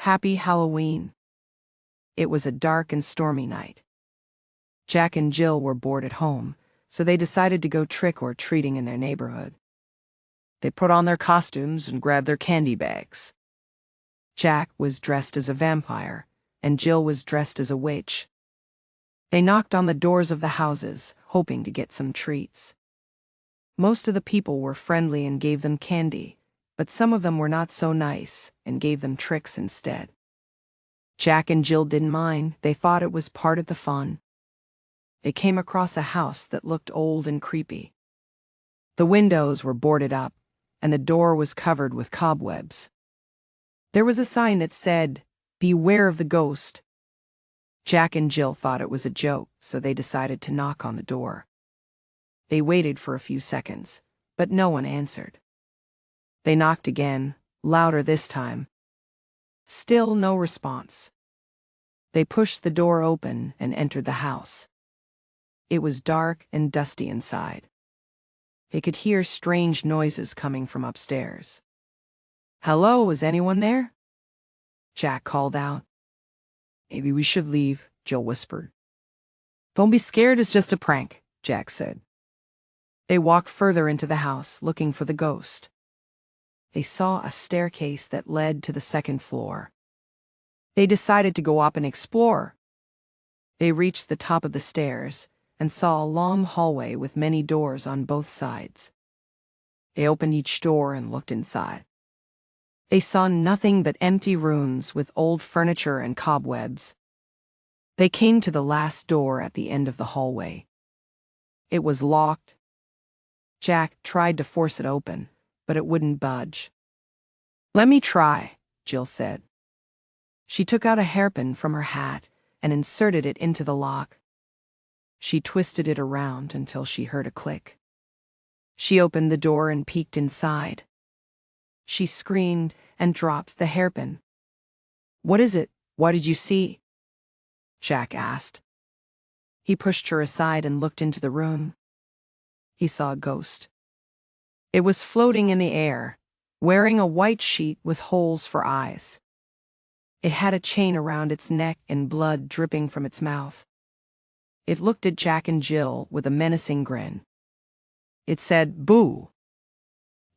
Happy Halloween. It was a dark and stormy night. Jack and Jill were bored at home, so they decided to go trick-or-treating in their neighborhood. They put on their costumes and grabbed their candy bags. Jack was dressed as a vampire, and Jill was dressed as a witch. They knocked on the doors of the houses, hoping to get some treats. Most of the people were friendly and gave them candy, but some of them were not so nice and gave them tricks instead. Jack and Jill didn't mind. They thought it was part of the fun. They came across a house that looked old and creepy. The windows were boarded up, and the door was covered with cobwebs. There was a sign that said, "Beware of the ghost." Jack and Jill thought it was a joke, so they decided to knock on the door. They waited for a few seconds, but no one answered. They knocked again, louder this time. Still no response. They pushed the door open and entered the house. It was dark and dusty inside. They could hear strange noises coming from upstairs. "Hello, is anyone there?" Jack called out. "Maybe we should leave," Jill whispered. "Don't be scared, it's just a prank," Jack said. They walked further into the house, looking for the ghost. They saw a staircase that led to the second floor. They decided to go up and explore. They reached the top of the stairs and saw a long hallway with many doors on both sides. They opened each door and looked inside. They saw nothing but empty rooms with old furniture and cobwebs. They came to the last door at the end of the hallway. It was locked. Jack tried to force it open, but it wouldn't budge. "Let me try," Jill said. She took out a hairpin from her hat and inserted it into the lock. She twisted it around until she heard a click. She opened the door and peeked inside. She screamed and dropped the hairpin. "What is it? What did you see?" Jack asked. He pushed her aside and looked into the room. He saw a ghost. It was floating in the air, wearing a white sheet with holes for eyes. It had a chain around its neck and blood dripping from its mouth. It looked at Jack and Jill with a menacing grin. It said, "Boo!"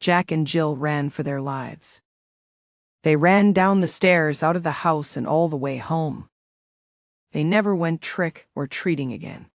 Jack and Jill ran for their lives. They ran down the stairs, out of the house, and all the way home. They never went trick-or-treating again.